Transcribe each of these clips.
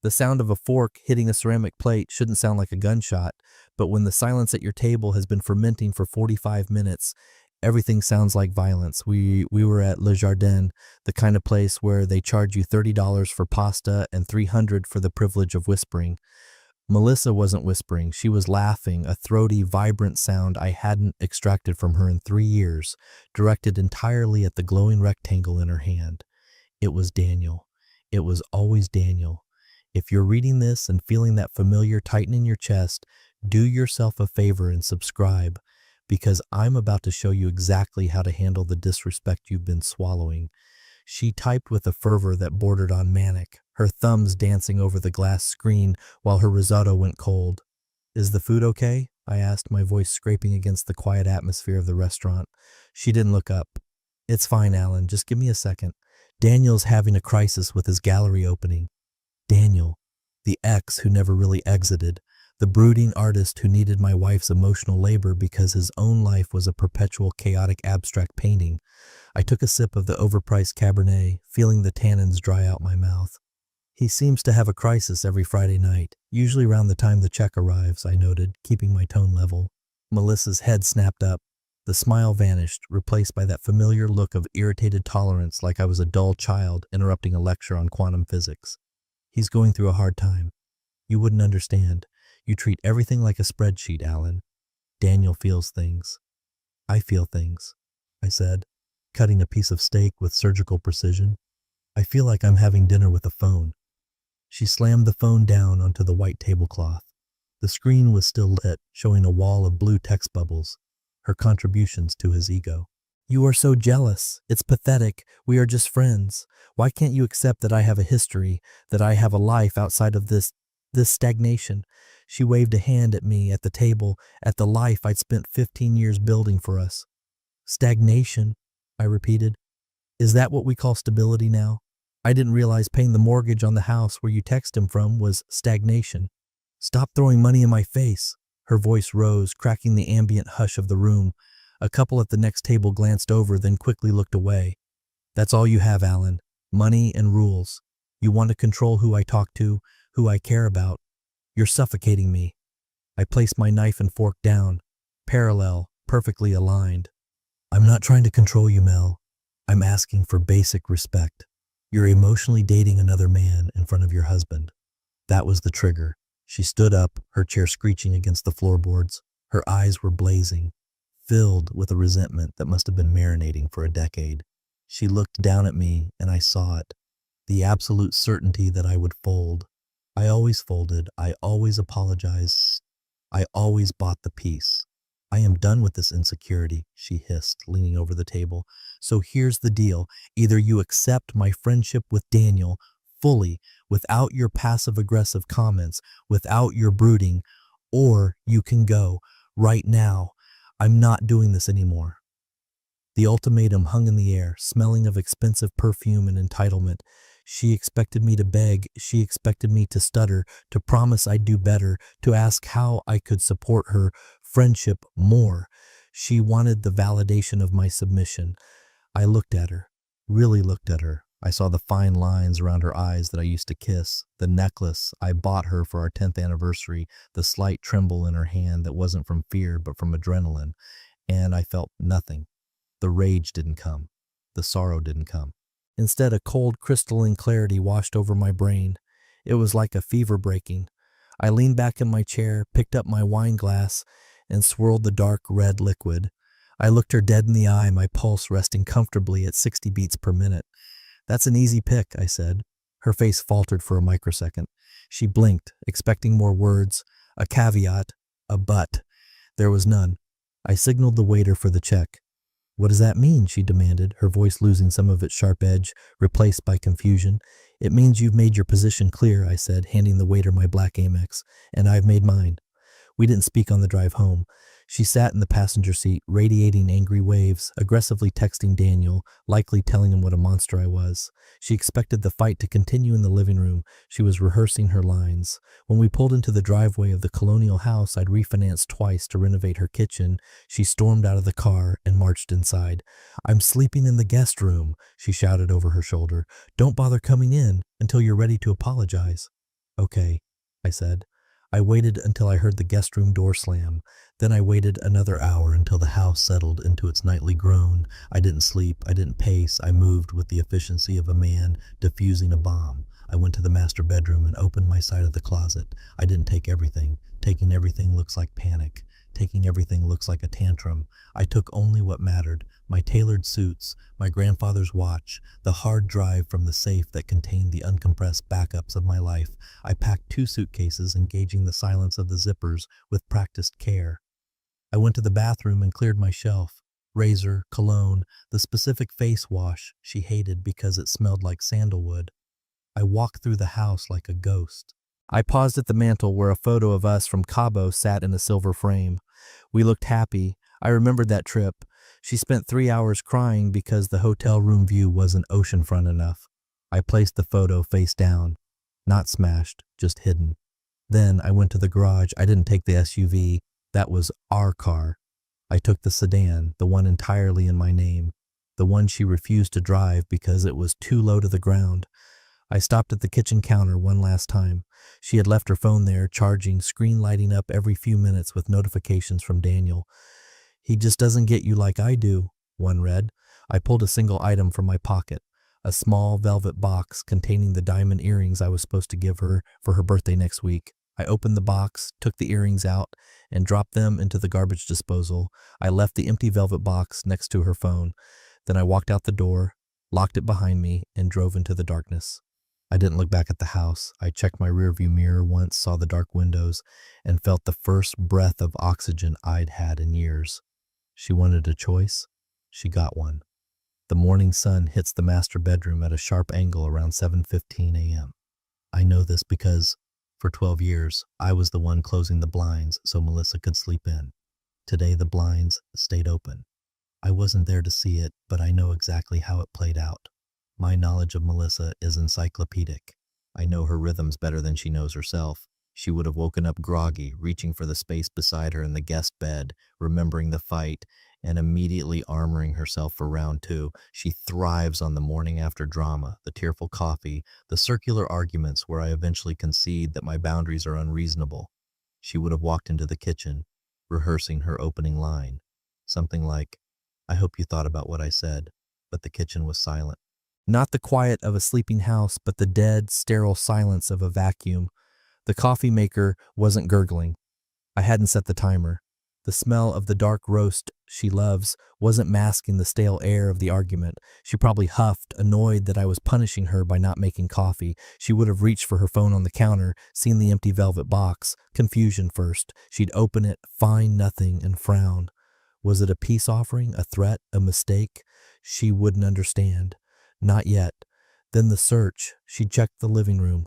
The sound of a fork hitting a ceramic plate shouldn't sound like a gunshot, but when the silence at your table has been fermenting for 45 minutes, everything sounds like violence. We were at Le Jardin, the kind of place where they charge you $30 for pasta and $300 for the privilege of whispering. Melissa wasn't whispering. She was laughing, a throaty, vibrant sound I hadn't extracted from her in 3 years, directed entirely at the glowing rectangle in her hand. It was Daniel. It was always Daniel. If you're reading this and feeling that familiar tighten in your chest, do yourself a favor and subscribe, because I'm about to show you exactly how to handle the disrespect you've been swallowing. She typed with a fervor that bordered on manic, her thumbs dancing over the glass screen while her risotto went cold. "Is the food okay?" I asked, my voice scraping against the quiet atmosphere of the restaurant. She didn't look up. "It's fine, Alan. Just give me a second. Daniel's having a crisis with his gallery opening." Daniel, the ex who never really exited, the brooding artist who needed my wife's emotional labor because his own life was a perpetual chaotic abstract painting. I took a sip of the overpriced Cabernet, feeling the tannins dry out my mouth. "He seems to have a crisis every Friday night, usually around the time the check arrives," I noted, keeping my tone level. Melissa's head snapped up. The smile vanished, replaced by that familiar look of irritated tolerance, like I was a dull child interrupting a lecture on quantum physics. "He's going through a hard time. You wouldn't understand. You treat everything like a spreadsheet, Alan. Daniel feels things. I feel things," I said, cutting a piece of steak with surgical precision. "I feel like I'm having dinner with a phone." She slammed the phone down onto the white tablecloth. The screen was still lit, showing a wall of blue text bubbles, her contributions to his ego. "You are so jealous. It's pathetic. We are just friends. Why can't you accept that I have a history, that I have a life outside of this stagnation?" She waved a hand at me, at the table, at the life I'd spent 15 years building for us. "Stagnation," I repeated. "Is that what we call stability now? I didn't realize paying the mortgage on the house where you text him from was stagnation." "Stop throwing money in my face." Her voice rose, cracking the ambient hush of the room. A couple at the next table glanced over, then quickly looked away. "That's all you have, Alan. Money and rules. You want to control who I talk to, who I care about. You're suffocating me." I placed my knife and fork down, parallel, perfectly aligned. "I'm not trying to control you, Mel. I'm asking for basic respect. You're emotionally dating another man in front of your husband." That was the trigger. She stood up, her chair screeching against the floorboards. Her eyes were blazing, filled with a resentment that must have been marinating for a decade. She looked down at me, and I saw it. The absolute certainty that I would fold. I always folded. I always apologized. I always bought the peace. "I am done with this insecurity," she hissed, leaning over the table. "So here's the deal. Either you accept my friendship with Daniel fully, without your passive-aggressive comments, without your brooding, or you can go right now. I'm not doing this anymore." The ultimatum hung in the air, smelling of expensive perfume and entitlement. She expected me to beg, she expected me to stutter, to promise I'd do better, to ask how I could support her friendship more. She wanted the validation of my submission. I looked at her, really looked at her. I saw the fine lines around her eyes that I used to kiss, the necklace I bought her for our 10th anniversary, the slight tremble in her hand that wasn't from fear but from adrenaline, and I felt nothing. The rage didn't come. The sorrow didn't come. Instead, a cold, crystalline clarity washed over my brain. It was like a fever breaking. I leaned back in my chair, picked up my wine glass, and swirled the dark red liquid. I looked her dead in the eye, my pulse resting comfortably at 60 beats per minute. "That's an easy pick," I said. Her face faltered for a microsecond. She blinked, expecting more words, a caveat, a but. There was none. I signaled the waiter for the check. "What does that mean?" she demanded, her voice losing some of its sharp edge, replaced by confusion. "It means you've made your position clear," I said, handing the waiter my black Amex, "and I've made mine." We didn't speak on the drive home. She sat in the passenger seat, radiating angry waves, aggressively texting Daniel, likely telling him what a monster I was. She expected the fight to continue in the living room. She was rehearsing her lines. When we pulled into the driveway of the colonial house I'd refinanced twice to renovate her kitchen, she stormed out of the car and marched inside. "I'm sleeping in the guest room," she shouted over her shoulder. "Don't bother coming in until you're ready to apologize." Okay, I said. I waited until I heard the guest room door slam. Then I waited another hour until the house settled into its nightly groan. I didn't sleep. I didn't pace. I moved with the efficiency of a man defusing a bomb. I went to the master bedroom and opened my side of the closet. I didn't take everything. Taking everything looks like panic. Taking everything looks like a tantrum. I took only what mattered. My tailored suits, my grandfather's watch, the hard drive from the safe that contained the uncompressed backups of my life. I packed 2 suitcases, engaging the silence of the zippers with practiced care. I went to the bathroom and cleared my shelf. Razor, cologne, the specific face wash she hated because it smelled like sandalwood. I walked through the house like a ghost. I paused at the mantel where a photo of us from Cabo sat in a silver frame. We looked happy. I remembered that trip. She spent 3 hours crying because the hotel room view wasn't oceanfront enough. I placed the photo face down. Not smashed, just hidden. Then I went to the garage. I didn't take the SUV. That was our car. I took the sedan, the one entirely in my name, the one she refused to drive because it was too low to the ground. I stopped at the kitchen counter one last time. She had left her phone there, charging, screen lighting up every few minutes with notifications from Daniel. "He just doesn't get you like I do," one read. I pulled a single item from my pocket, a small velvet box containing the diamond earrings I was supposed to give her for her birthday next week. I opened the box, took the earrings out, and dropped them into the garbage disposal. I left the empty velvet box next to her phone. Then I walked out the door, locked it behind me, and drove into the darkness. I didn't look back at the house. I checked my rearview mirror once, saw the dark windows, and felt the first breath of oxygen I'd had in years. She wanted a choice. She got one. The morning sun hits the master bedroom at a sharp angle around 7:15 a.m. I know this because, for 12 years, I was the one closing the blinds so Melissa could sleep in. Today the blinds stayed open. I wasn't there to see it, but I know exactly how it played out. My knowledge of Melissa is encyclopedic. I know her rhythms better than she knows herself. She would have woken up groggy, reaching for the space beside her in the guest bed, remembering the fight, and immediately armoring herself for round 2. She thrives on the morning after drama, the tearful coffee, the circular arguments where I eventually concede that my boundaries are unreasonable. She would have walked into the kitchen, rehearsing her opening line. Something like, "I hope you thought about what I said," but the kitchen was silent. Not the quiet of a sleeping house, but the dead, sterile silence of a vacuum. The coffee maker wasn't gurgling. I hadn't set the timer. The smell of the dark roast she loves wasn't masking the stale air of the argument. She probably huffed, annoyed that I was punishing her by not making coffee. She would have reached for her phone on the counter, seen the empty velvet box. Confusion first. She'd open it, find nothing, and frown. Was it a peace offering, a threat, a mistake? She wouldn't understand. Not yet. Then the search. She checked the living room.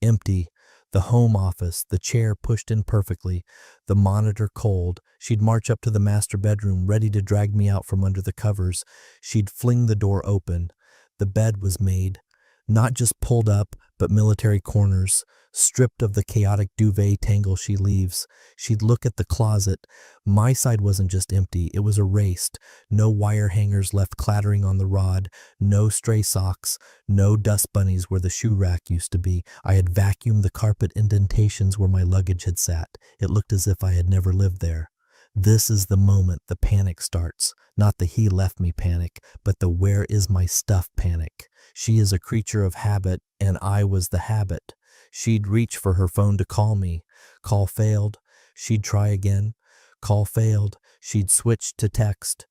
Empty. The home office, the chair pushed in perfectly, the monitor cold. She'd march up to the master bedroom, ready to drag me out from under the covers. She'd fling the door open. The bed was made. Not just pulled up, but military corners, stripped of the chaotic duvet tangle she leaves. She'd look at the closet. My side wasn't just empty, it was erased. No wire hangers left clattering on the rod, no stray socks, no dust bunnies where the shoe rack used to be. I had vacuumed the carpet indentations where my luggage had sat. It looked as if I had never lived there. This is the moment the panic starts. Not the "he left me" panic, but the "where is my stuff" panic. She is a creature of habit, and I was the habit. She'd reach for her phone to call me. Call failed. She'd try again. Call failed. She'd switch to text.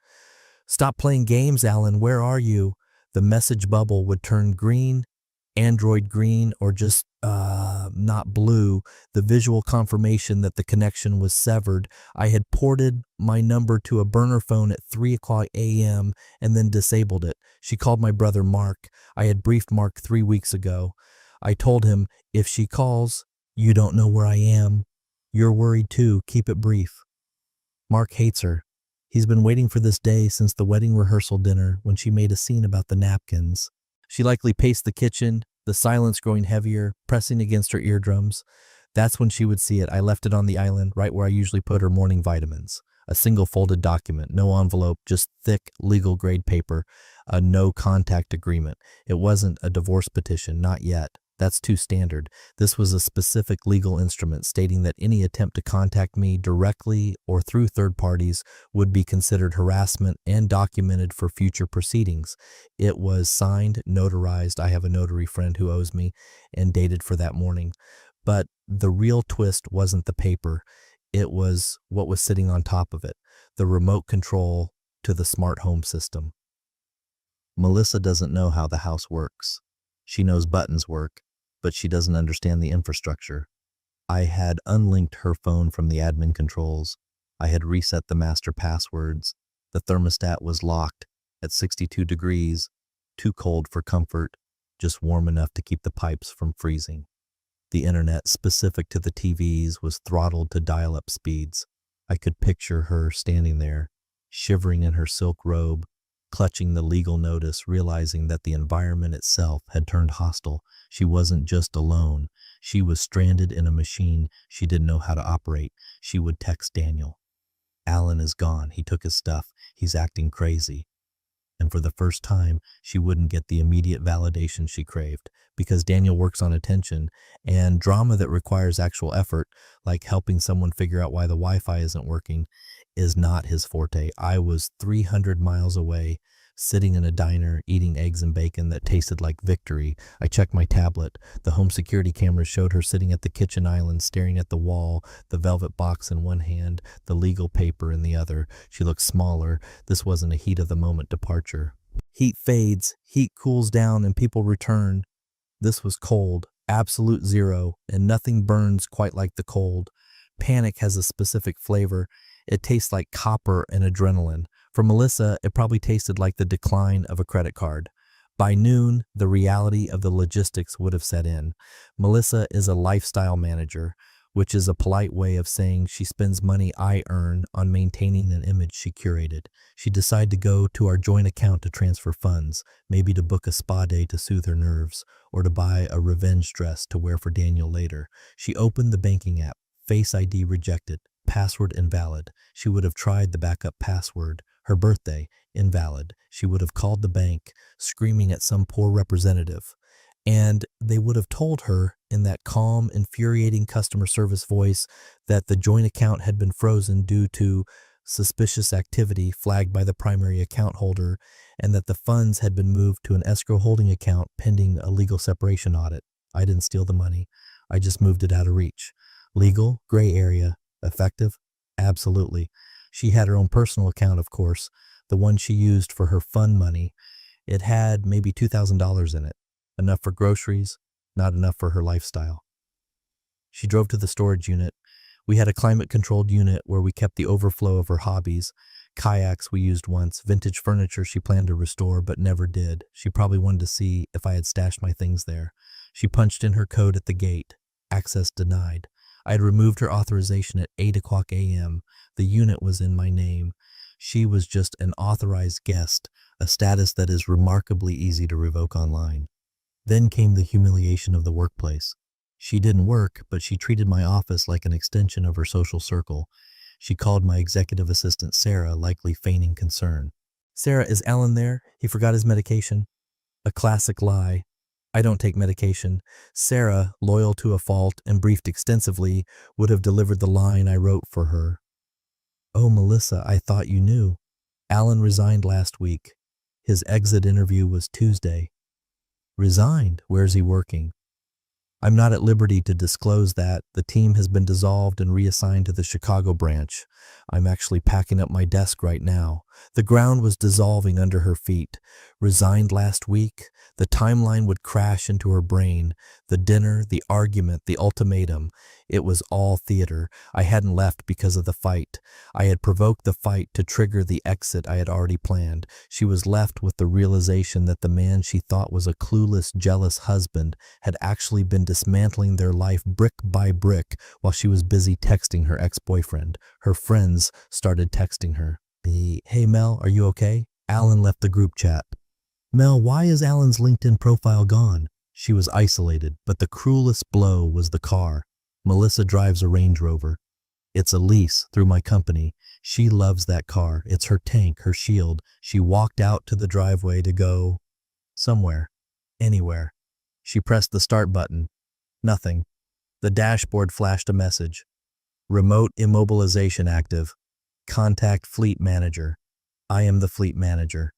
"Stop playing games, Alan. Where are you?" The message bubble would turn green, Android green, or just not blue, the visual confirmation that the connection was severed. I had ported my number to a burner phone at 3 a.m. and then disabled it. She called my brother Mark. I had briefed Mark 3 weeks ago. I told him, "If she calls, you don't know where I am. You're worried too. Keep it brief." Mark hates her. He's been waiting for this day since the wedding rehearsal dinner when she made a scene about the napkins. She likely paced the kitchen, the silence growing heavier, pressing against her eardrums. That's when she would see it. I left it on the island, right where I usually put her morning vitamins. A single folded document, no envelope, just thick legal grade paper, a no contact agreement. It wasn't a divorce petition, not yet. That's too standard. This was a specific legal instrument stating that any attempt to contact me directly or through third parties would be considered harassment and documented for future proceedings. It was signed, notarized. I have a notary friend who owes me, and dated for that morning. But the real twist wasn't the paper. It was what was sitting on top of it, the remote control to the smart home system. Melissa doesn't know how the house works. She knows buttons work, but she doesn't understand the infrastructure. I had unlinked her phone from the admin controls. I had reset the master passwords. The thermostat was locked at 62 degrees, too cold for comfort, just warm enough to keep the pipes from freezing. The internet specific to the TVs was throttled to dial-up speeds. I could picture her standing there, shivering in her silk robe, clutching the legal notice, realizing that the environment itself had turned hostile. She wasn't just alone. She was stranded in a machine she didn't know how to operate. She would text Daniel. "Alan is gone. He took his stuff. He's acting crazy." And for the first time, she wouldn't get the immediate validation she craved, because Daniel works on attention, and drama that requires actual effort, like helping someone figure out why the Wi-Fi isn't working, is not his forte. I was 300 miles away, sitting in a diner, eating eggs and bacon that tasted like victory. I checked my tablet. The home security cameras showed her sitting at the kitchen island, staring at the wall, the velvet box in one hand, the legal paper in the other. She looked smaller. This wasn't a heat-of-the-moment departure. Heat fades, heat cools down, and people return. This was cold, absolute zero, and nothing burns quite like the cold. Panic has a specific flavor. It tastes like copper and adrenaline. For Melissa, it probably tasted like the decline of a credit card. By noon, the reality of the logistics would have set in. Melissa is a lifestyle manager, which is a polite way of saying she spends money I earn on maintaining an image she curated. She decided to go to our joint account to transfer funds, maybe to book a spa day to soothe her nerves, or to buy a revenge dress to wear for Daniel later. She opened the banking app. Face ID rejected. Password invalid. She would have tried the backup password. Her birthday, invalid. She would have called the bank, screaming at some poor representative. And they would have told her in that calm, infuriating customer service voice that the joint account had been frozen due to suspicious activity flagged by the primary account holder, and that the funds had been moved to an escrow holding account pending a legal separation audit. I didn't steal the money. I just moved it out of reach. Legal, gray area. Effective? Absolutely. She had her own personal account, of course, the one she used for her fun money. It had maybe $2,000 in it. Enough for groceries, not enough for her lifestyle. She drove to the storage unit. We had a climate-controlled unit where we kept the overflow of her hobbies. Kayaks we used once, vintage furniture she planned to restore but never did. She probably wanted to see if I had stashed my things there. She punched in her code at the gate. Access denied. I had removed her authorization at 8 o'clock a.m. The unit was in my name. She was just an authorized guest, a status that is remarkably easy to revoke online. Then came the humiliation of the workplace. She didn't work, but she treated my office like an extension of her social circle. She called my executive assistant Sarah, likely feigning concern. "Sarah, is Alan there? He forgot his medication." A classic lie. I don't take medication. Sarah, loyal to a fault and briefed extensively, would have delivered the line I wrote for her. "Oh, Melissa, I thought you knew. Alan resigned last week. His exit interview was Tuesday." "Resigned? Where's he working?" "I'm not at liberty to disclose that. The team has been dissolved and reassigned to the Chicago branch. I'm actually packing up my desk right now." The ground was dissolving under her feet. Resigned last week? The timeline would crash into her brain. The dinner, the argument, the ultimatum. It was all theater. I hadn't left because of the fight. I had provoked the fight to trigger the exit I had already planned. She was left with the realization that the man she thought was a clueless, jealous husband had actually been dismantling their life brick by brick while she was busy texting her ex-boyfriend. Her friends started texting her. "Hey Mel, are you okay?" Alan left the group chat. "Mel, why is Alan's LinkedIn profile gone?" She was isolated, but the cruelest blow was the car. Melissa drives a Range Rover. It's a lease through my company. She loves that car. It's her tank, her shield. She walked out to the driveway to go somewhere, anywhere. She pressed the start button. Nothing. The dashboard flashed a message. Remote immobilization active. Contact fleet manager. I am the fleet manager.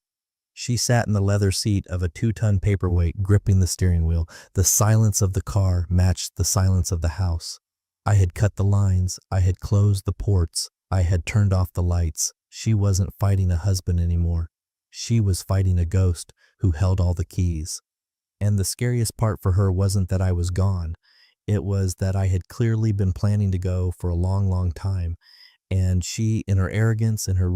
She sat in the leather seat of a 2-ton paperweight, gripping the steering wheel. The silence of the car matched the silence of the house. I had cut the lines. I had closed the ports. I had turned off the lights. She wasn't fighting a husband anymore. She was fighting a ghost who held all the keys. And the scariest part for her wasn't that I was gone. It was that I had clearly been planning to go for a long, long time. And she, in her arrogance and her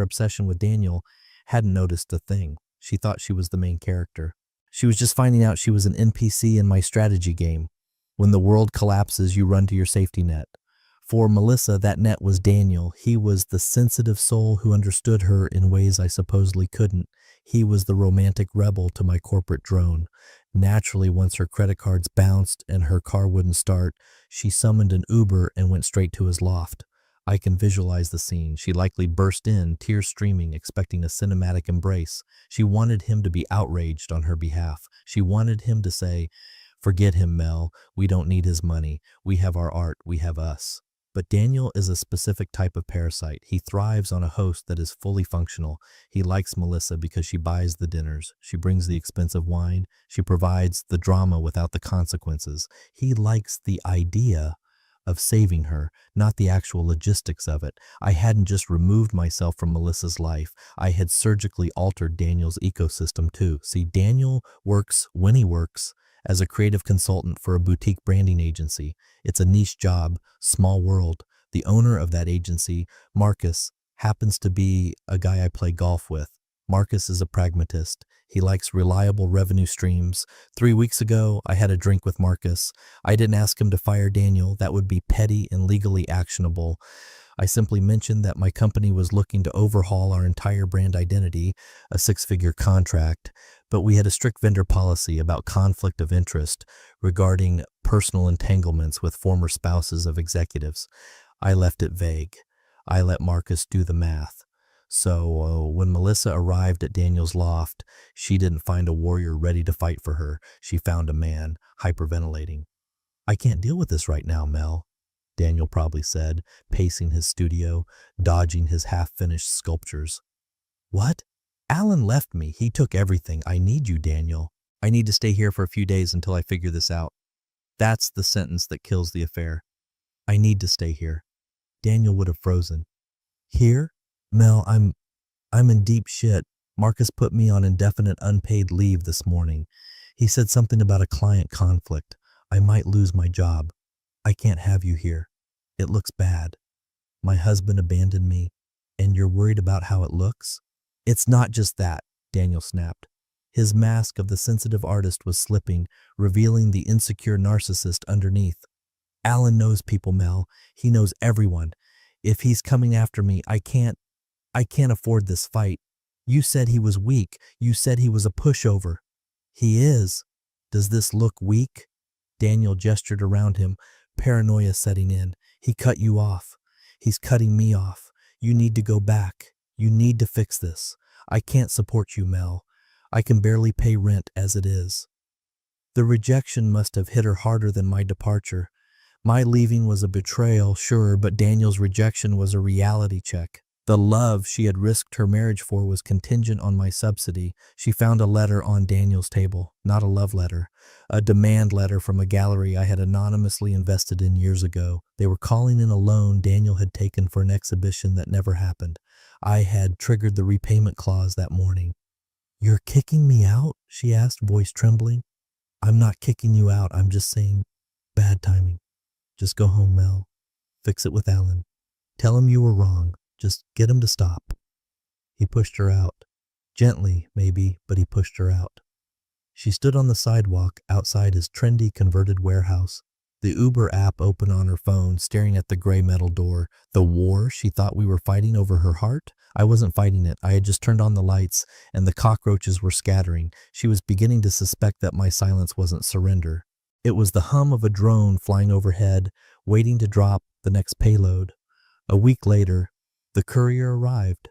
obsession with Daniel, hadn't noticed a thing. She thought she was the main character. She was just finding out she was an NPC in my strategy game. When the world collapses, you run to your safety net. For Melissa, that net was Daniel. He was the sensitive soul who understood her in ways I supposedly couldn't. He was the romantic rebel to my corporate drone. Naturally, once her credit cards bounced and her car wouldn't start, she summoned an Uber and went straight to his loft. I can visualize the scene. She likely burst in, tears streaming, expecting a cinematic embrace. She wanted him to be outraged on her behalf. She wanted him to say, "Forget him, Mel. We don't need his money. We have our art. We have us." But Daniel is a specific type of parasite. He thrives on a host that is fully functional. He likes Melissa because she buys the dinners. She brings the expensive wine. She provides the drama without the consequences. He likes the idea of saving her, not the actual logistics of it. I hadn't just removed myself from Melissa's life. I had surgically altered Daniel's ecosystem too. See, Daniel works, when he works, as a creative consultant for a boutique branding agency. It's a niche job, small world. The owner of that agency, Marcus, happens to be a guy I play golf with. Marcus is a pragmatist. He likes reliable revenue streams. 3 weeks ago, I had a drink with Marcus. I didn't ask him to fire Daniel. That would be petty and legally actionable. I simply mentioned that my company was looking to overhaul our entire brand identity, a 6-figure contract, but we had a strict vendor policy about conflict of interest regarding personal entanglements with former spouses of executives. I left it vague. I let Marcus do the math. So when Melissa arrived at Daniel's loft, she didn't find a warrior ready to fight for her. She found a man hyperventilating. "I can't deal with this right now, Mel," Daniel probably said, pacing his studio, dodging his half-finished sculptures. "What? Alan left me. He took everything. I need you, Daniel. I need to stay here for a few days until I figure this out." That's the sentence that kills the affair. I need to stay here. Daniel would have frozen. "Here? Mel, I'm in deep shit. Marcus put me on indefinite unpaid leave this morning. He said something about a client conflict. I might lose my job. I can't have you here. It looks bad. My husband abandoned me, and you're worried about how it looks?" "It's not just that," Daniel snapped. His mask of the sensitive artist was slipping, revealing the insecure narcissist underneath. "Alan knows people, Mel. He knows everyone. If he's coming after me, I can't afford this fight. You said he was weak. You said he was a pushover." "He is. Does this look weak?" Daniel gestured around him, paranoia setting in. "He cut you off. He's cutting me off. You need to go back. You need to fix this. I can't support you, Mel. I can barely pay rent as it is." The rejection must have hit her harder than my departure. My leaving was a betrayal, sure, but Daniel's rejection was a reality check. The love she had risked her marriage for was contingent on my subsidy. She found a letter on Daniel's table, not a love letter, a demand letter from a gallery I had anonymously invested in years ago. They were calling in a loan Daniel had taken for an exhibition that never happened. I had triggered the repayment clause that morning. "You're kicking me out?" she asked, voice trembling. "I'm not kicking you out. I'm just saying bad timing. Just go home, Mel. Fix it with Alan. Tell him you were wrong. Just get him to stop." He pushed her out. Gently, maybe, but he pushed her out. She stood on the sidewalk outside his trendy converted warehouse, the Uber app open on her phone, staring at the gray metal door. The war she thought we were fighting over her heart? I wasn't fighting it. I had just turned on the lights, and the cockroaches were scattering. She was beginning to suspect that my silence wasn't surrender. It was the hum of a drone flying overhead, waiting to drop the next payload. A week later, the courier arrived.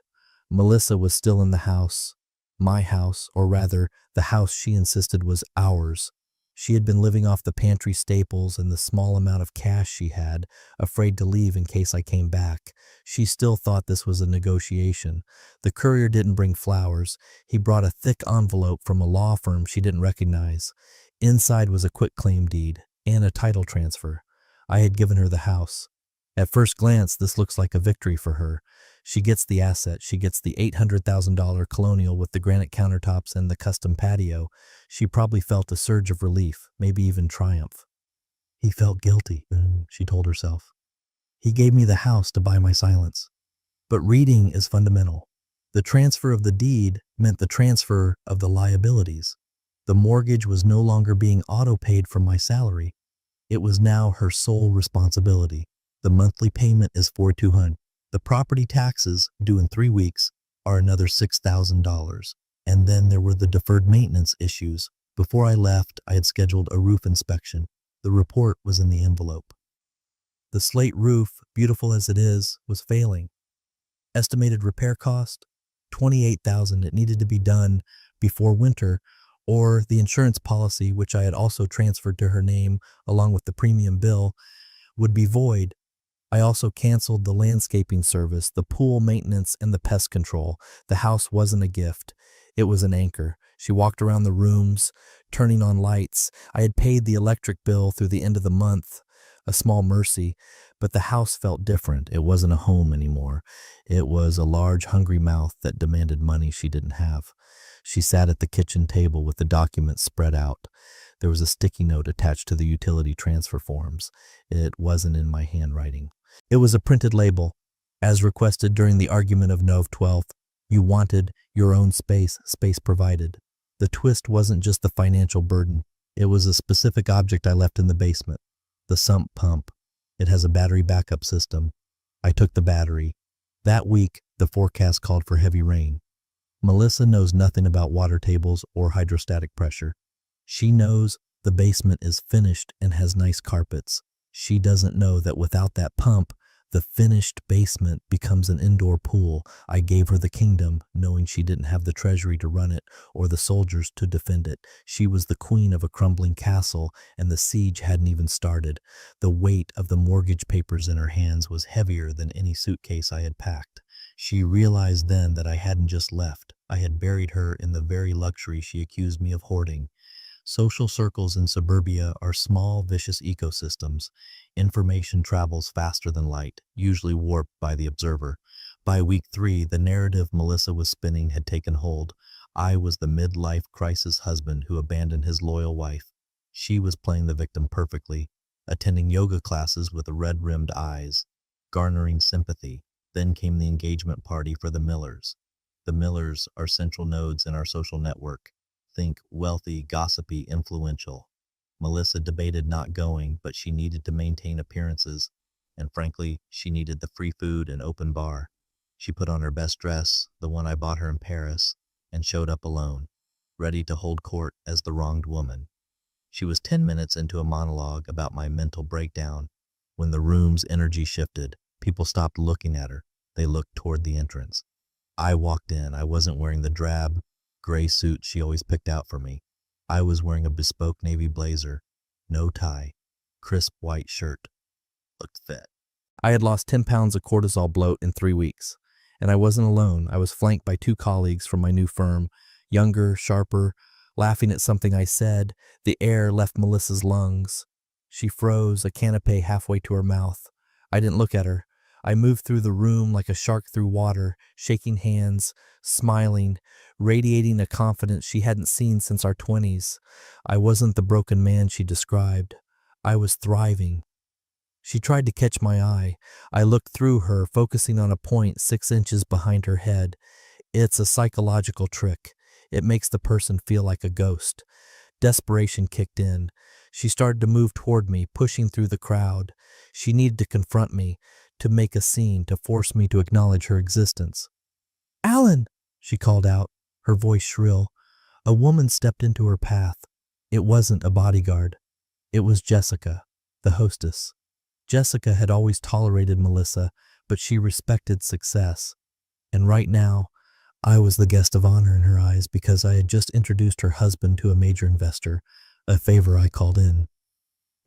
Melissa was still in the house. My house, or rather, the house she insisted was ours. She had been living off the pantry staples and the small amount of cash she had, afraid to leave in case I came back. She still thought this was a negotiation. The courier didn't bring flowers. He brought a thick envelope from a law firm she didn't recognize. Inside was a quitclaim deed and a title transfer. I had given her the house. At first glance, this looks like a victory for her. She gets the asset. She gets the $800,000 colonial with the granite countertops and the custom patio. She probably felt a surge of relief, maybe even triumph. He felt guilty, she told herself. He gave me the house to buy my silence. But reading is fundamental. The transfer of the deed meant the transfer of the liabilities. The mortgage was no longer being auto-paid from my salary. It was now her sole responsibility. The monthly payment is $4,200. The property taxes, due in 3 weeks, are another $6,000. And then there were the deferred maintenance issues. Before I left, I had scheduled a roof inspection. The report was in the envelope. The slate roof, beautiful as it is, was failing. Estimated repair cost, $28,000. It needed to be done before winter, or the insurance policy, which I had also transferred to her name along with the premium bill, would be void. I also canceled the landscaping service, the pool maintenance, and the pest control. The house wasn't a gift. It was an anchor. She walked around the rooms, turning on lights. I had paid the electric bill through the end of the month, a small mercy, but the house felt different. It wasn't a home anymore. It was a large, hungry mouth that demanded money she didn't have. She sat at the kitchen table with the documents spread out. There was a sticky note attached to the utility transfer forms. It wasn't in my handwriting. It was a printed label. As requested during the argument of Nov 12th, you wanted your own space, space provided. The twist wasn't just the financial burden. It was a specific object I left in the basement. The sump pump. It has a battery backup system. I took the battery. That week, the forecast called for heavy rain. Melissa knows nothing about water tables or hydrostatic pressure. She knows the basement is finished and has nice carpets. She doesn't know that without that pump, the finished basement becomes an indoor pool. I gave her the kingdom, knowing she didn't have the treasury to run it or the soldiers to defend it. She was the queen of a crumbling castle, and the siege hadn't even started. The weight of the mortgage papers in her hands was heavier than any suitcase I had packed. She realized then that I hadn't just left. I had buried her in the very luxury she accused me of hoarding. Social circles in suburbia are small, vicious ecosystems. Information travels faster than light, usually warped by the observer. By week 3, the narrative Melissa was spinning had taken hold. I was the midlife crisis husband who abandoned his loyal wife. She was playing the victim perfectly, attending yoga classes with red-rimmed eyes, garnering sympathy. Then came the engagement party for the Millers. The Millers are central nodes in our social network. Think wealthy, gossipy, influential. Melissa debated not going, but she needed to maintain appearances, and frankly, she needed the free food and open bar. She put on her best dress, the one I bought her in Paris, and showed up alone, ready to hold court as the wronged woman. She was 10 minutes into a monologue about my mental breakdown when the room's energy shifted. People stopped looking at her. They looked toward the entrance. I walked in. I wasn't wearing the drab, gray suit she always picked out for me. I was wearing a bespoke navy blazer, no tie, crisp white shirt. Looked fit. I had lost 10 pounds of cortisol bloat in 3 weeks, and I wasn't alone. I was flanked by 2 colleagues from my new firm, younger, sharper, laughing at something I said. The air left Melissa's lungs. She froze, a canapé halfway to her mouth. I didn't look at her. I moved through the room like a shark through water, shaking hands, smiling, radiating a confidence she hadn't seen since our 20s. I wasn't the broken man she described. I was thriving. She tried to catch my eye. I looked through her, focusing on a point 6 inches behind her head. It's a psychological trick. It makes the person feel like a ghost. Desperation kicked in. She started to move toward me, pushing through the crowd. She needed to confront me, to make a scene, to force me to acknowledge her existence. "Alan!" she called out, her voice shrill. A woman stepped into her path. It wasn't a bodyguard. It was Jessica, the hostess. Jessica had always tolerated Melissa, but she respected success. And right now, I was the guest of honor in her eyes because I had just introduced her husband to a major investor. a favor I called in.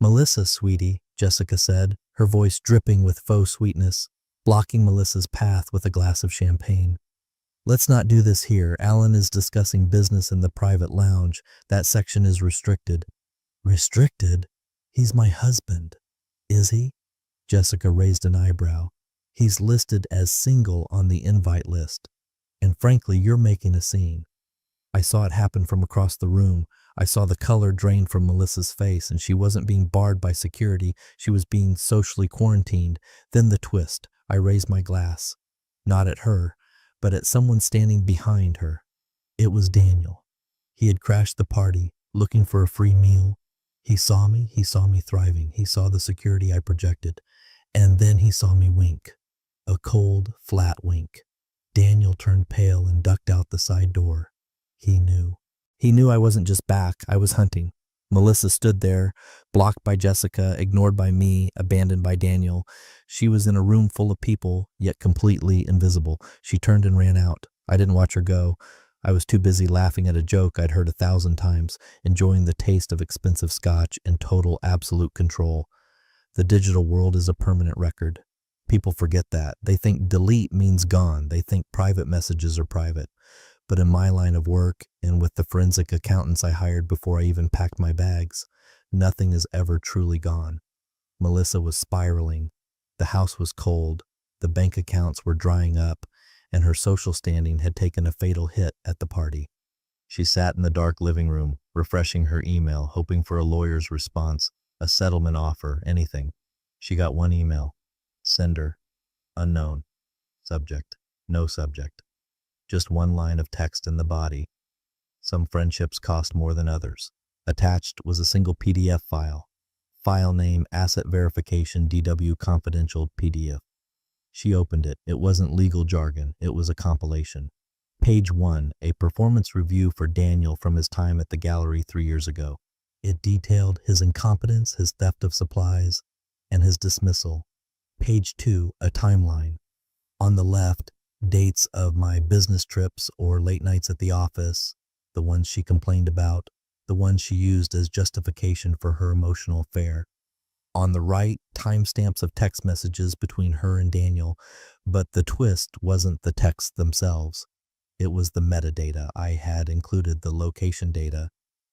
Melissa, sweetie, Jessica said, her voice dripping with faux sweetness, blocking Melissa's path with a glass of champagne. Let's not do this here. Alan is discussing business in the private lounge. That section is restricted. Restricted? He's my husband. Is he? Jessica raised an eyebrow. He's listed as single on the invite list. And frankly, you're making a scene. I saw it happen from across the room. I saw the color drain from Melissa's face, and she wasn't being barred by security. She was being socially quarantined. Then the twist. I raised my glass. Not at her, but at someone standing behind her. It was Daniel. He had crashed the party, looking for a free meal. He saw me thriving. He saw the security I projected. And then he saw me wink. A cold, flat wink. Daniel turned pale and ducked out the side door. He knew. He knew I wasn't just back, I was hunting. Melissa stood there, blocked by Jessica, ignored by me, abandoned by Daniel. She was in a room full of people, yet completely invisible. She turned and ran out. I didn't watch her go. I was too busy laughing at a joke I'd heard 1,000 times, enjoying the taste of expensive scotch and total absolute control. The digital world is a permanent record. People forget that. They think delete means gone. They think private messages are private. But in my line of work, and with the forensic accountants I hired before I even packed my bags, nothing is ever truly gone. Melissa was spiraling. The house was cold. The bank accounts were drying up, and her social standing had taken a fatal hit at the party. She sat in the dark living room, refreshing her email, hoping for a lawyer's response, a settlement offer, anything. She got one email. Sender, unknown. Subject, no subject. Just one line of text in the body. Some friendships cost more than others. Attached was a single PDF file. File name, Asset Verification, DW Confidential PDF. She opened it. It wasn't legal jargon. It was a compilation. Page 1, a performance review for Daniel from his time at the gallery 3 years ago. It detailed his incompetence, his theft of supplies, and his dismissal. Page 2, a timeline. On the left, dates of my business trips or late nights at the office, the ones she complained about, the ones she used as justification for her emotional affair. On the right, timestamps of text messages between her and Daniel, but the twist wasn't the texts themselves. It was the metadata. I had included the location data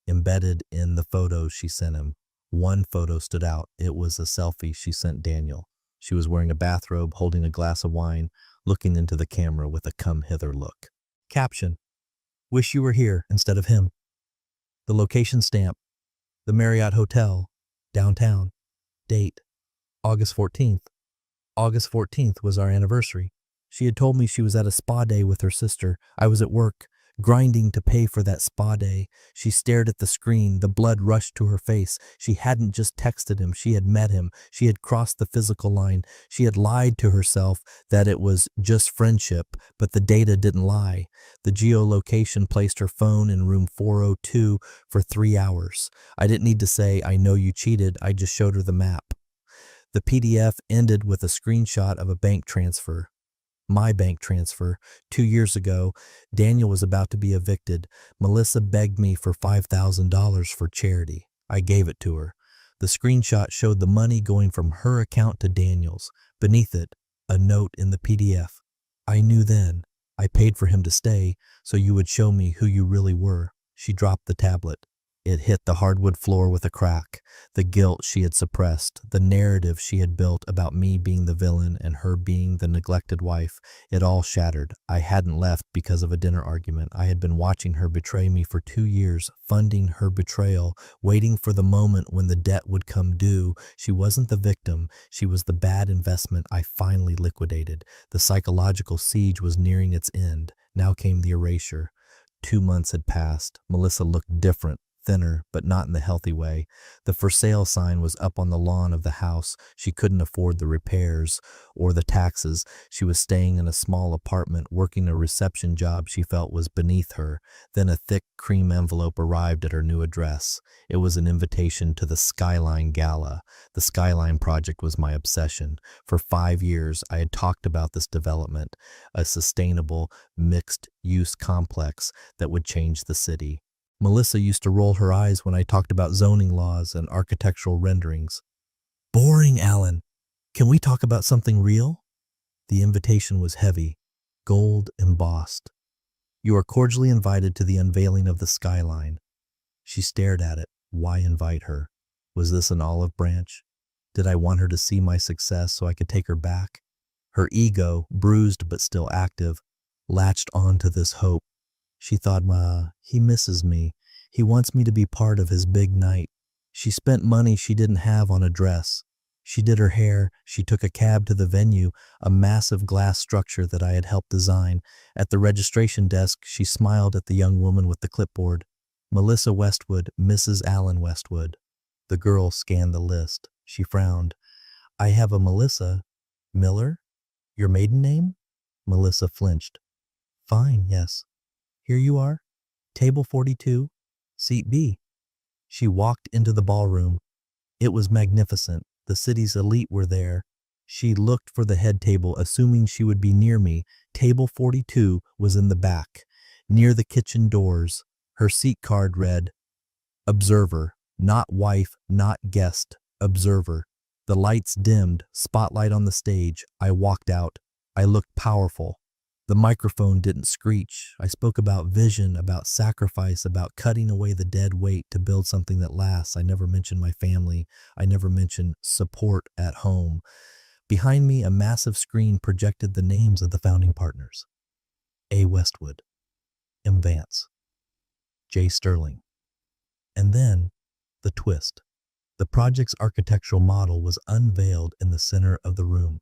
embedded in the photos she sent him. One photo stood out. It was a selfie she sent Daniel. She was wearing a bathrobe, holding a glass of wine, looking into the camera with a come-hither look. Caption: wish you were here instead of him. The location stamp: the Marriott Hotel, downtown. Date: August 14th. August 14th was our anniversary. She had told me she was at a spa day with her sister. I was at work, grinding to pay for that spa day. She stared at the screen. The blood rushed to her face. She hadn't just texted him. She had met him. She had crossed the physical line. She had lied to herself that it was just friendship, but the data didn't lie. The geolocation placed her phone in room 402 for 3 hours. I didn't need to say, I know you cheated. I just showed her the map. The PDF ended with a screenshot of a bank transfer. My bank transfer. 2 years ago, Daniel was about to be evicted. Melissa begged me for $5,000 for charity. I gave it to her. The screenshot showed the money going from her account to Daniel's. Beneath it, a note in the PDF. I knew then. I paid for him to stay, so you would show me who you really were. She dropped the tablet. It hit the hardwood floor with a crack. The guilt she had suppressed, the narrative she had built about me being the villain and her being the neglected wife, it all shattered. I hadn't left because of a dinner argument. I had been watching her betray me for 2 years, funding her betrayal, waiting for the moment when the debt would come due. She wasn't the victim. She was the bad investment I finally liquidated. The psychological siege was nearing its end. Now came the erasure. 2 months had passed. Melissa looked different. Thinner, but not in the healthy way. The for sale sign was up on the lawn of the house. She couldn't afford the repairs or the taxes. She was staying in a small apartment, working a reception job she felt was beneath her. Then a thick cream envelope arrived at her new address. It was an invitation to the Skyline Gala. The Skyline project was my obsession. For 5 years, I had talked about this development, a sustainable, mixed-use complex that would change the city. Melissa used to roll her eyes when I talked about zoning laws and architectural renderings. Boring, Alan. Can we talk about something real? The invitation was heavy, gold embossed. You are cordially invited to the unveiling of the skyline. She stared at it. Why invite her? Was this an olive branch? Did I want her to see my success so I could take her back? Her ego, bruised but still active, latched on to this hope. She thought, he misses me. He wants me to be part of his big night. She spent money she didn't have on a dress. She did her hair. She took a cab to the venue, a massive glass structure that I had helped design. At the registration desk, she smiled at the young woman with the clipboard. Melissa Westwood, Mrs. Allen Westwood. The girl scanned the list. She frowned. I have a Melissa. Miller? Your maiden name? Melissa flinched. Fine, yes. Here you are. Table 42, seat B. She walked into the ballroom. It was magnificent. The city's elite were there. She looked for the head table, assuming she would be near me. Table 42 was in the back, near the kitchen doors. Her seat card read, Observer, not wife, not guest, observer. The lights dimmed, spotlight on the stage. I walked out. I looked powerful. The microphone didn't screech. I spoke about vision, about sacrifice, about cutting away the dead weight to build something that lasts. I never mentioned my family. I never mentioned support at home. Behind me, a massive screen projected the names of the founding partners. A. Westwood, M. Vance, J. Sterling. And then, the twist. The project's architectural model was unveiled in the center of the room.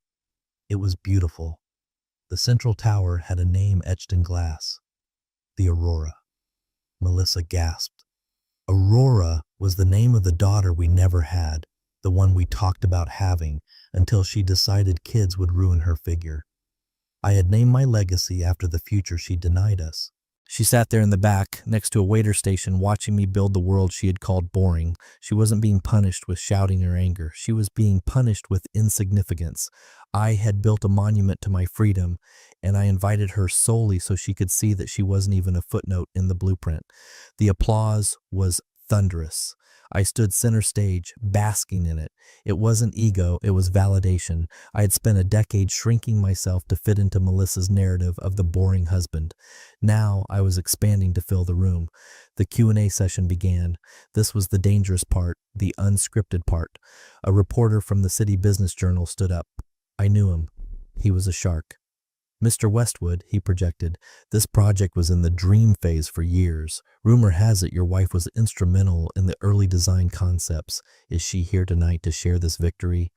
It was beautiful. The central tower had a name etched in glass. The Aurora. Melissa gasped. Aurora was the name of the daughter we never had, the one we talked about having until she decided kids would ruin her figure. I had named my legacy after the future she denied us. She sat there in the back, next to a waiter station, watching me build the world she had called boring. She wasn't being punished with shouting or anger. She was being punished with insignificance. I had built a monument to my freedom, and I invited her solely so she could see that she wasn't even a footnote in the blueprint. The applause was thunderous. I stood center stage, basking in it. It wasn't ego, it was validation. I had spent a decade shrinking myself to fit into Melissa's narrative of the boring husband. Now I was expanding to fill the room. The Q&A session began. This was the dangerous part, the unscripted part. A reporter from the City Business Journal stood up. I knew him. He was a shark. Mr. Westwood, he projected, this project was in the dream phase for years. Rumor has it your wife was instrumental in the early design concepts. Is she here tonight to share this victory?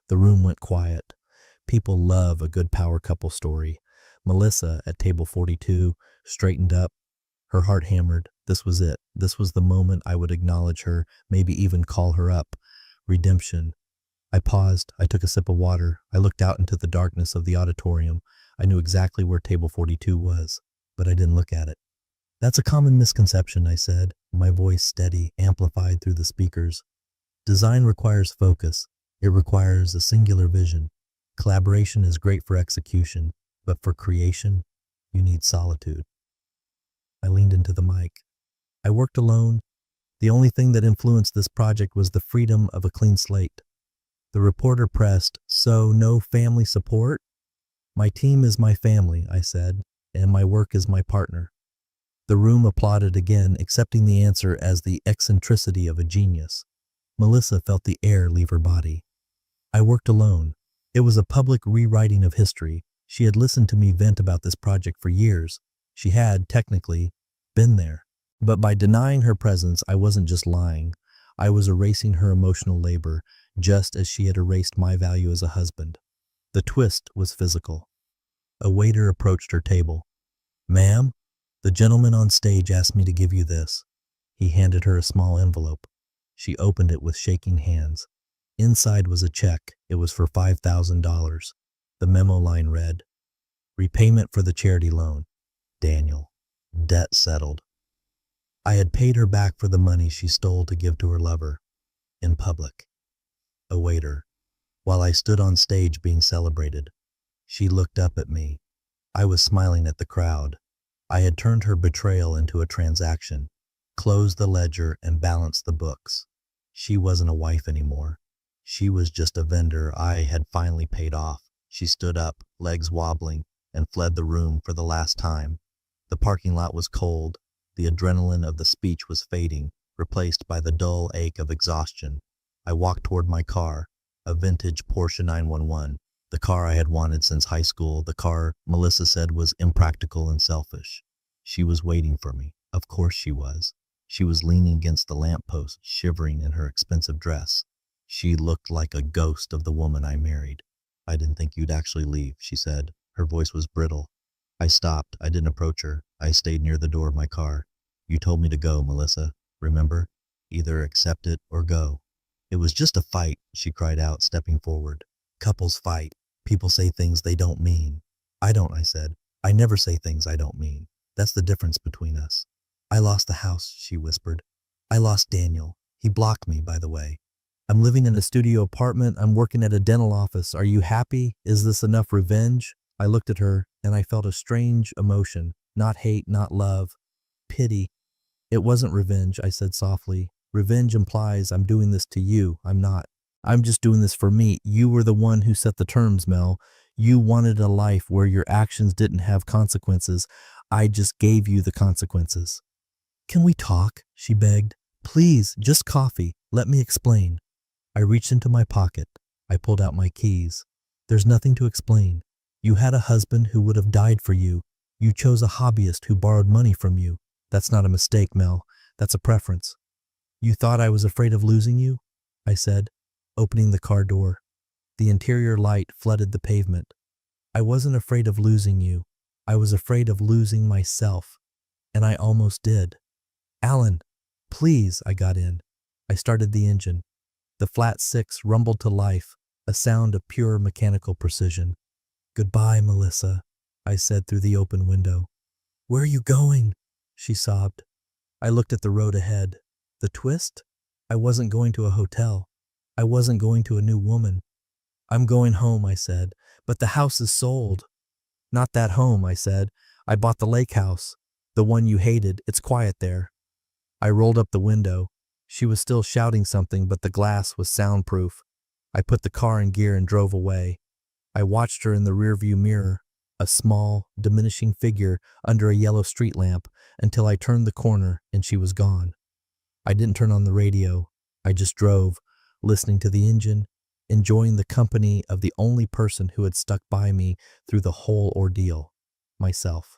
The room went quiet. People love a good power couple story. Melissa, at table 42, straightened up. Her heart hammered. This was it. This was the moment I would acknowledge her, maybe even call her up. Redemption. I paused. I took a sip of water. I looked out into the darkness of the auditorium. I knew exactly where table 42 was, but I didn't look at it. That's a common misconception, I said, my voice steady, amplified through the speakers. Design requires focus. It requires a singular vision. Collaboration is great for execution, but for creation, you need solitude. I leaned into the mic. I worked alone. The only thing that influenced this project was the freedom of a clean slate. The reporter pressed, so no family support? My team is my family, I said, and my work is my partner. The room applauded again, accepting the answer as the eccentricity of a genius. Melissa felt the air leave her body. I worked alone. It was a public rewriting of history. She had listened to me vent about this project for years. She had, technically, been there. But by denying her presence, I wasn't just lying. I was erasing her emotional labor, just as she had erased my value as a husband. The twist was physical. A waiter approached her table. Ma'am, the gentleman on stage asked me to give you this. He handed her a small envelope. She opened it with shaking hands. Inside was a check. It was for $5,000. The memo line read, Repayment for the charity loan. Daniel. Debt settled. I had paid her back for the money she stole to give to her lover. In public. A waiter. While I stood on stage being celebrated, she looked up at me. I was smiling at the crowd. I had turned her betrayal into a transaction. closed the ledger, and balanced the books. She wasn't a wife anymore. She was just a vendor I had finally paid off. She stood up, legs wobbling, and fled the room for the last time. The parking lot was cold. The adrenaline of the speech was fading, replaced by the dull ache of exhaustion. I walked toward my car, a vintage Porsche 911, the car I had wanted since high school, the car Melissa said was impractical and selfish. She was waiting for me. Of course she was. She was leaning against the lamppost, shivering in her expensive dress. She looked like a ghost of the woman I married. "I didn't think you'd actually leave," she said. Her voice was brittle. I stopped. I didn't approach her. I stayed near the door of my car. "You told me to go, Melissa. Remember? Either accept it or go." "It was just a fight," she cried out, stepping forward. "Couples fight. People say things they don't mean." "I don't," I said. "I never say things I don't mean. That's the difference between us." "I lost the house," she whispered. "I lost Daniel. He blocked me, by the way. I'm living in a studio apartment. I'm working at a dental office. Are you happy? Is this enough revenge?" I looked at her, and I felt a strange emotion. Not hate, not love. Pity. "It wasn't revenge," I said softly. "Revenge implies I'm doing this to you. I'm not. I'm just doing this for me. You were the one who set the terms, Mel. You wanted a life where your actions didn't have consequences. I just gave you the consequences." "Can we talk?" she begged. "Please, just coffee. Let me explain." I reached into my pocket. I pulled out my keys. "There's nothing to explain. You had a husband who would have died for you. You chose a hobbyist who borrowed money from you. That's not a mistake, Mel. That's a preference. You thought I was afraid of losing you?" I said, opening the car door. The interior light flooded the pavement. "I wasn't afraid of losing you. I was afraid of losing myself. And I almost did." "Alan, please," I got in. I started the engine. The flat six rumbled to life, a sound of pure mechanical precision. "Goodbye, Melissa," I said through the open window. "Where are you going?" she sobbed. I looked at the road ahead. The twist? I wasn't going to a hotel. I wasn't going to a new woman. "I'm going home," I said. "But the house is sold." "Not that home," I said. "I bought the lake house. The one you hated. It's quiet there." I rolled up the window. She was still shouting something, but the glass was soundproof. I put the car in gear and drove away. I watched her in the rearview mirror, a small, diminishing figure under a yellow street lamp, until I turned the corner and she was gone. I didn't turn on the radio. I just drove, listening to the engine, enjoying the company of the only person who had stuck by me through the whole ordeal, myself.